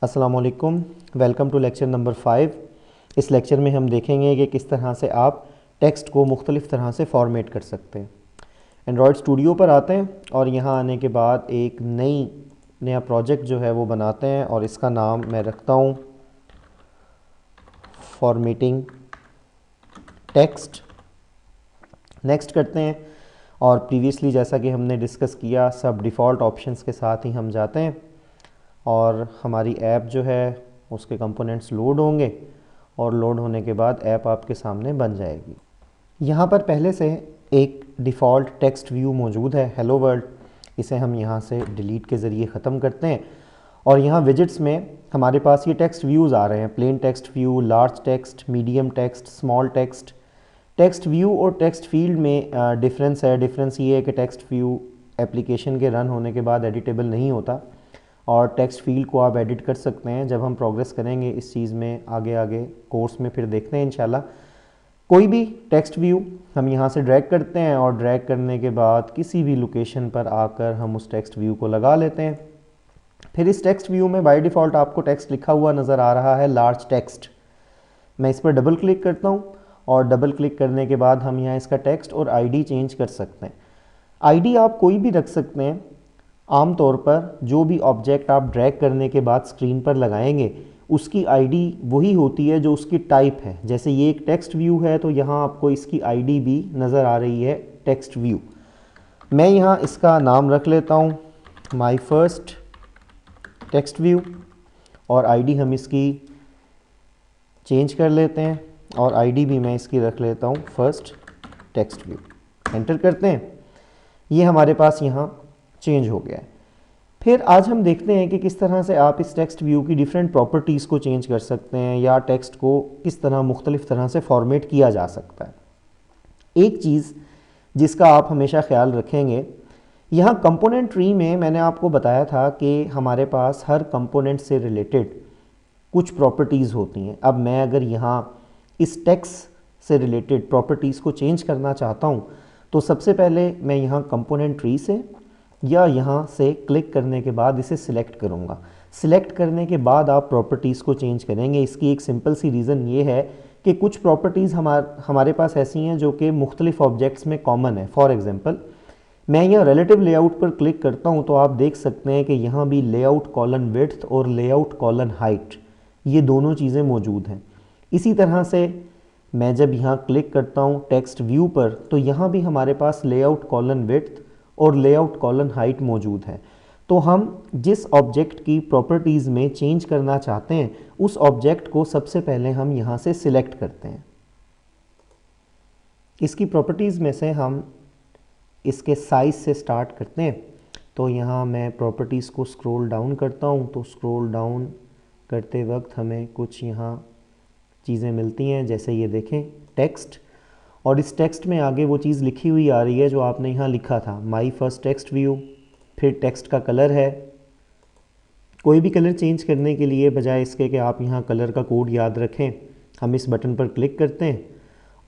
अस्सलाम वालेकुम, welcome to lecture number 5। इस लेक्चर में हम देखेंगे कि किस तरह से आप टेक्स्ट को मुख्तलिफ़ तरह से फॉर्मेट कर सकते हैं। एंड्रॉयड स्टूडियो पर आते हैं और यहाँ आने के बाद एक नया प्रोजेक्ट जो है वो बनाते हैं और इसका नाम मैं रखता हूँ फॉर्मेटिंग टेक्स्ट। नेक्स्ट करते हैं और प्रीवियसली जैसा कि हमने डिस्कस किया सब डिफ़ॉल्ट ऑप्शंस के साथ ही हम जाते हैं और हमारी ऐप जो है उसके कंपोनेंट्स लोड होंगे और लोड होने के बाद ऐप आपके सामने बन जाएगी। यहाँ पर पहले से एक डिफ़ॉल्ट टेक्स्ट व्यू मौजूद है, हेलो वर्ल्ड। इसे हम यहाँ से डिलीट के ज़रिए ख़त्म करते हैं और यहाँ विजिट्स में हमारे पास ये टेक्स्ट व्यूज़ आ रहे हैं, plain text view, large text, medium text, small text. Text view और टेक्स्ट फील्ड में डिफरेंस है। डिफरेंस ये है कि टेक्स्ट व्यू एप्लीकेशन के रन होने के बाद एडिटेबल नहीं होता और टेक्स्ट फील्ड को आप एडिट कर सकते हैं। जब हम प्रोग्रेस करेंगे इस चीज़ में आगे कोर्स में फिर देखते हैं इंशाल्लाह। कोई भी टेक्स्ट व्यू हम यहाँ से ड्रैग करते हैं और ड्रैग करने के बाद किसी भी लोकेशन पर आकर हम उस टेक्स्ट व्यू को लगा लेते हैं। फिर इस टेक्स्ट व्यू में बाय डिफ़ॉल्ट आपको टेक्स्ट लिखा हुआ नज़र आ रहा है, लार्ज टेक्स्ट। मैं इस पर डबल क्लिक करता हूँ और डबल क्लिक करने के बाद हम यहाँ इसका टेक्स्ट और आईडी चेंज कर सकते हैं। आईडी आप कोई भी रख सकते हैं। आम तौर पर जो भी ऑब्जेक्ट आप ड्रैग करने के बाद स्क्रीन पर लगाएंगे उसकी आईडी वही होती है जो उसकी टाइप है। जैसे ये एक टेक्स्ट व्यू है तो यहाँ आपको इसकी आईडी भी नज़र आ रही है, टेक्स्ट व्यू। मैं यहाँ इसका नाम रख लेता हूँ माय फर्स्ट टेक्स्ट व्यू और आईडी हम इसकी चेंज कर लेते हैं और आईडी भी मैं इसकी रख लेता हूँ फर्स्ट टेक्स्ट व्यू। एंटर करते हैं, ये हमारे पास यहाँ चेंज हो गया है। फिर आज हम देखते हैं कि किस तरह से आप इस टेक्स्ट व्यू की डिफरेंट प्रॉपर्टीज़ को चेंज कर सकते हैं या टेक्स्ट को किस तरह मुख्तलिफ़ तरह से फॉर्मेट किया जा सकता है। एक चीज़ जिसका आप हमेशा ख्याल रखेंगे, यहाँ कंपोनेंट ट्री में मैंने आपको बताया था कि हमारे पास हर कंपोनेंट से रिलेटेड कुछ प्रॉपर्टीज़ होती हैं। अब मैं अगर यहाँ इस टेक्स्ट से रिलेटेड प्रॉपर्टीज़ को चेंज करना चाहता हूँ तो सबसे पहले मैं यहाँ कंपोनेंट ट्री से या यहाँ से क्लिक करने के बाद इसे सिलेक्ट करूँगा। सिलेक्ट करने के बाद आप प्रॉपर्टीज़ को चेंज करेंगे। इसकी एक सिंपल सी रीज़न ये है कि कुछ प्रॉपर्टीज़ हमारे पास ऐसी हैं जो कि मुख्तलिफ ऑब्जेक्ट्स में कॉमन है। फॉर एग्ज़ाम्पल मैं यहाँ रिलेटिव लेआउट पर क्लिक करता हूँ तो आप देख सकते हैं कि यहाँ भी लेआउट कॉलन विड्थ और लेआउट कॉलन हाइट, ये दोनों चीज़ें मौजूद हैं। इसी तरह से मैं जब यहाँ क्लिक करता हूँ टेक्स्ट व्यू पर तो यहाँ भी हमारे पास लेआउट कॉलन विड्थ और लेआउट कॉलन हाइट मौजूद है। तो हम जिस ऑब्जेक्ट की प्रॉपर्टीज़ में चेंज करना चाहते हैं उस ऑब्जेक्ट को सबसे पहले हम यहाँ से सिलेक्ट करते हैं। इसकी प्रॉपर्टीज़ में से हम इसके साइज़ से स्टार्ट करते हैं। तो यहाँ मैं प्रॉपर्टीज़ को स्क्रॉल डाउन करता हूँ तो स्क्रॉल डाउन करते वक्त हमें कुछ यहाँ चीज़ें मिलती हैं, जैसे ये देखें टेक्स्ट, और इस टेक्स्ट में आगे वो चीज़ लिखी हुई आ रही है जो आपने यहाँ लिखा था, माय फर्स्ट टेक्स्ट व्यू। फिर टेक्स्ट का कलर है। कोई भी कलर चेंज करने के लिए बजाय इसके कि आप यहाँ कलर का कोड याद रखें, हम इस बटन पर क्लिक करते हैं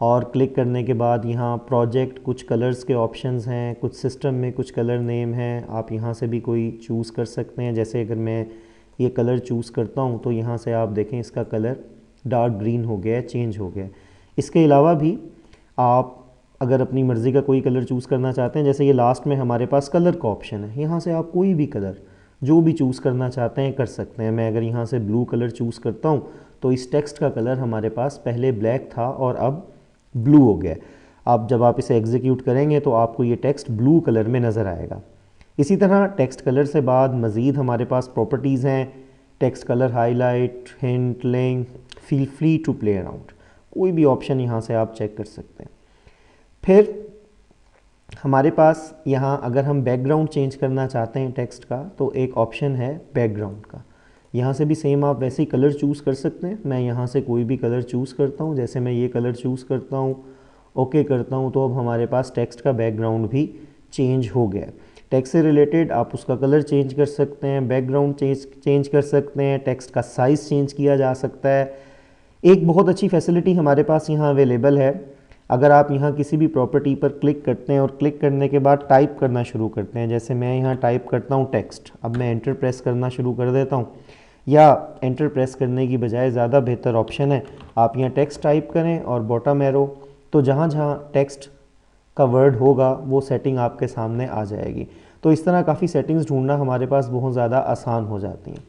और क्लिक करने के बाद यहाँ प्रोजेक्ट कुछ कलर्स के ऑप्शंस हैं, कुछ सिस्टम में कुछ कलर नेम हैं, आप यहाँ से भी कोई चूज़ कर सकते हैं। जैसे अगर मैं ये कलर चूज़ करता हूँ तो यहाँ से आप देखें इसका कलर डार्क ग्रीन हो गया है, चेंज हो गया है। इसके अलावा भी आप अगर अपनी मर्ज़ी का कोई कलर चूज़ करना चाहते हैं, जैसे ये लास्ट में हमारे पास कलर का ऑप्शन है, यहाँ से आप कोई भी कलर जो भी चूज़ करना चाहते हैं कर सकते हैं। मैं अगर यहाँ से ब्लू कलर चूज़ करता हूँ तो इस टेक्स्ट का कलर हमारे पास पहले ब्लैक था और अब ब्लू हो गया। अब जब आप इसे एग्जीक्यूट करेंगे तो आपको ये टेक्स्ट ब्लू कलर में नज़र आएगा। इसी तरह टेक्स्ट कलर से बाद मज़ीद हमारे पास प्रॉपर्टीज़ हैं, text colour highlight, hint, link, feel free to play around. कोई भी ऑप्शन यहाँ से आप चेक कर सकते हैं। फिर हमारे पास यहाँ अगर हम बैकग्राउंड चेंज करना चाहते हैं टेक्स्ट का तो एक ऑप्शन है बैकग्राउंड का। यहाँ से भी सेम आप वैसे ही कलर चूज़ कर सकते हैं। मैं यहाँ से कोई भी कलर चूज़ करता हूँ, जैसे मैं ये कलर चूज़ करता हूँ, ओके करता हूँ, तो अब हमारे पास टेक्स्ट का बैकग्राउंड भी चेंज हो गया। टेक्स्ट से रिलेटेड आप उसका कलर चेंज कर सकते हैं, बैकग्राउंड चेंज कर सकते हैं, टेक्स्ट का साइज़ चेंज किया जा सकता है। एक बहुत अच्छी फैसिलिटी हमारे पास यहाँ अवेलेबल है। अगर आप यहाँ किसी भी प्रॉपर्टी पर क्लिक करते हैं और क्लिक करने के बाद टाइप करना शुरू करते हैं, जैसे मैं यहाँ टाइप करता हूँ टेक्स्ट, अब मैं एंटर प्रेस करना शुरू कर देता हूँ। या एंटर प्रेस करने की बजाय ज़्यादा बेहतर ऑप्शन है आप यहाँ टेक्स्ट टाइप करें और बॉटम एरो, तो जहाँ जहाँ टेक्स्ट का वर्ड होगा वो सेटिंग आपके सामने आ जाएगी। तो इस तरह काफ़ी सेटिंग्स ढूंढना हमारे पास बहुत ज़्यादा आसान हो जाती हैं।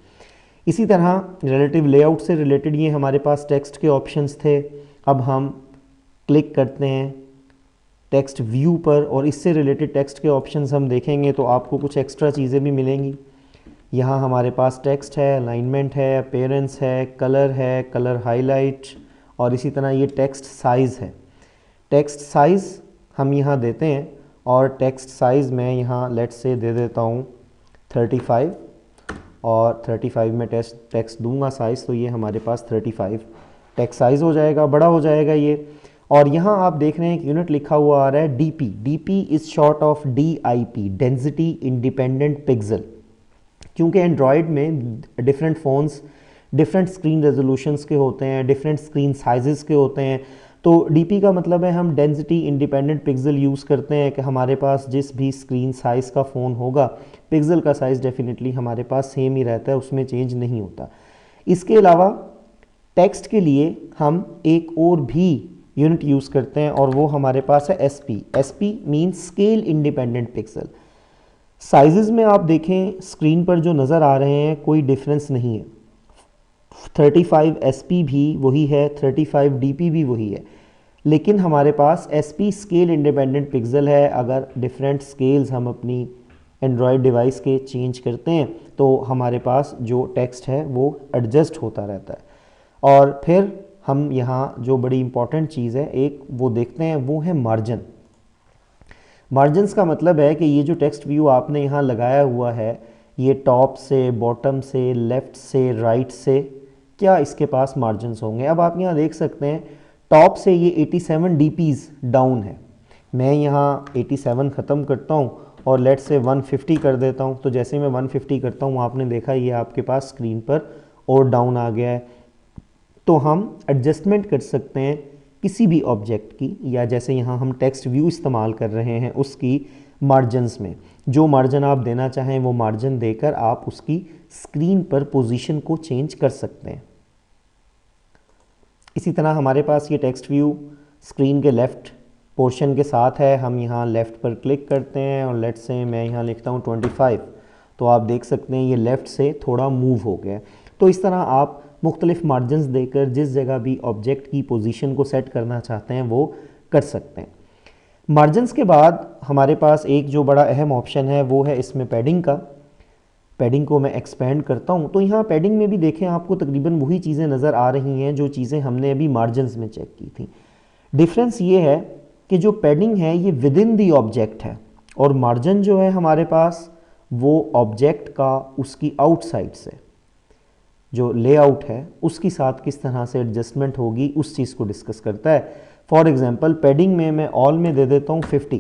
इसी तरह रिलेटिव लेआउट से रिलेटेड ये हमारे पास टेक्स्ट के ऑप्शंस थे। अब हम क्लिक करते हैं टेक्स्ट व्यू पर और इससे रिलेटेड टेक्स्ट के ऑप्शंस हम देखेंगे तो आपको कुछ एक्स्ट्रा चीज़ें भी मिलेंगी। यहाँ हमारे पास टेक्स्ट है, अलाइनमेंट है, अपीयरेंस है, कलर हाईलाइट और इसी तरह ये टेक्स्ट साइज़ है। टेक्स्ट साइज़ हम यहाँ देते हैं और टेक्स्ट साइज़ मैं यहाँ लेट्स से दे देता हूँ 35 और 35 में टेक्स्ट दूंगा साइज़, तो ये हमारे पास 35 टेक्स्ट साइज़ हो जाएगा, बड़ा हो जाएगा ये। और यहाँ आप देख रहे हैं एक यूनिट लिखा हुआ आ रहा है DP। DP is short of DIP, density independent pixel. क्योंकि एंड्रॉयड में different phones different screen resolutions के होते हैं, डिफरेंट स्क्रीन साइज़ के होते हैं, तो DP का मतलब है हम डेंसिटी इंडिपेंडेंट पिक्सल यूज़ करते हैं कि हमारे पास जिस भी स्क्रीन साइज़ का फ़ोन होगा पिक्सल का साइज़ डेफिनेटली हमारे पास सेम ही रहता है, उसमें चेंज नहीं होता। इसके अलावा टेक्स्ट के लिए हम एक और भी यूनिट यूज़ करते हैं और वो हमारे पास है SP। SP means scale independent pixel. Size में आप देखें स्क्रीन पर जो नज़र आ रहे हैं कोई डिफरेंस नहीं है, 35 SP भी वही है, 35 DP भी वही है, लेकिन हमारे पास SP स्केल इंडिपेंडेंट पिक्सल है। अगर डिफरेंट स्केल्स हम अपनी एंड्रॉयड डिवाइस के चेंज करते हैं तो हमारे पास जो टेक्स्ट है वो एडजस्ट होता रहता है। और फिर हम यहाँ जो बड़ी इंपॉर्टेंट चीज़ है एक वो देखते हैं, वो है मार्जिन। मार्जिन्स का मतलब है कि ये जो टेक्स्ट व्यू आपने यहाँ लगाया हुआ है ये टॉप से, बॉटम से, लेफ़्ट से, राइट से, क्या इसके पास मार्जिन्स होंगे। अब आप यहाँ देख सकते हैं टॉप से ये 87 DPs डाउन है। मैं यहाँ 87 ख़त्म करता हूँ और लेट से 150 कर देता हूँ, तो जैसे मैं 150 करता हूँ आपने देखा ये आपके पास स्क्रीन पर और डाउन आ गया है। तो हम एडजस्टमेंट कर सकते हैं किसी भी ऑब्जेक्ट की, या जैसे यहाँ हम टेक्स्ट व्यू इस्तेमाल कर रहे हैं उसकी मार्जिन्स में जो मार्जिन आप देना चाहें वो मार्जिन देकर आप उसकी स्क्रीन पर पोजीशन को चेंज कर सकते हैं। इसी तरह हमारे पास ये टेक्स्ट व्यू स्क्रीन के लेफ़्ट पोर्शन के साथ है। हम यहाँ लेफ़्ट पर क्लिक करते हैं और लेट से मैं यहाँ लिखता हूँ 25, तो आप देख सकते हैं ये लेफ़्ट से थोड़ा मूव हो गया। तो इस तरह आप मुख्तलिफ मार्जिन्स देकर जिस जगह भी ऑब्जेक्ट की पोजीशन को सेट करना चाहते हैं वो कर सकते हैं। मार्जिन्स के बाद हमारे पास एक जो बड़ा अहम ऑप्शन है वो है इसमें पैडिंग का। पैडिंग को मैं एक्सपेंड करता हूं तो यहाँ पैडिंग में भी देखें आपको तकरीबन वही चीज़ें नज़र आ रही हैं जो चीज़ें हमने अभी मार्जिन्स में चेक की थी। डिफरेंस ये है कि जो पैडिंग है ये विद इन दी ऑब्जेक्ट है और मार्जिन जो है हमारे पास वो ऑब्जेक्ट का उसकी आउटसाइड से जो लेआउट है उसके साथ किस तरह से एडजस्टमेंट होगी उस चीज़ को डिस्कस करता है। फॉर एग्जांपल पैडिंग में मैं ऑल में दे देता हूँ 50,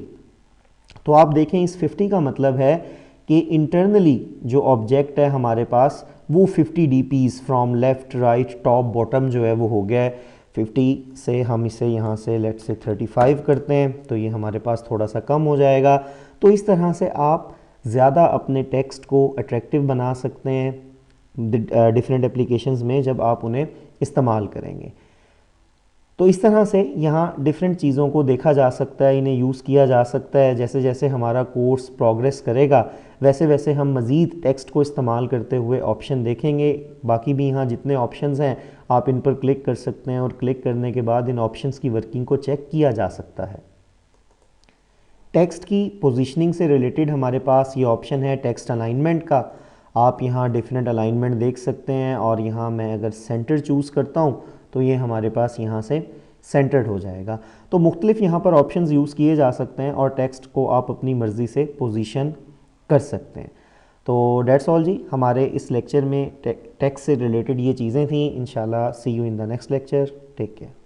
तो आप देखें इस 50 का मतलब है कि इंटरनली जो ऑब्जेक्ट है हमारे पास वो 50 DPs from left, right, top, bottom जो है वो हो गया है। 50 से हम इसे यहाँ से लेट से 35 करते हैं तो ये हमारे पास थोड़ा सा कम हो जाएगा। तो इस तरह से आप ज़्यादा अपने टेक्स्ट को अट्रैक्टिव बना सकते हैं डिफरेंट एप्लीकेशंस में जब आप उन्हें इस्तेमाल करेंगे। तो इस तरह से यहाँ डिफरेंट चीज़ों को देखा जा सकता है, इन्हें यूज़ किया जा सकता है। जैसे जैसे हमारा कोर्स प्रोग्रेस करेगा वैसे वैसे हम मज़ीद टेक्स्ट को इस्तेमाल करते हुए ऑप्शन देखेंगे। बाकी भी यहाँ जितने ऑप्शंस हैं आप इन पर क्लिक कर सकते हैं और क्लिक करने के बाद इन ऑप्शंस की वर्किंग को चेक किया जा सकता है। टेक्स्ट की पोजीशनिंग से रिलेटेड हमारे पास ये ऑप्शन है टेक्स्ट अलाइनमेंट का। आप यहाँ डिफरेंट अलाइनमेंट देख सकते हैं और यहाँ मैं अगर सेंटर चूज़ करता हूँ तो ये हमारे पास यहाँ से सेंटर्ड हो जाएगा। तो मुख्तलिफ यहाँ पर ऑप्शंस यूज़ किए जा सकते हैं और टेक्स्ट को आप अपनी मर्ज़ी से पोजीशन कर सकते हैं। तो डेट्स ऑल जी, हमारे इस लेक्चर में टेक्स्ट से रिलेटेड ये चीज़ें थी। इंशाल्लाह see you in the next lecture. Take care.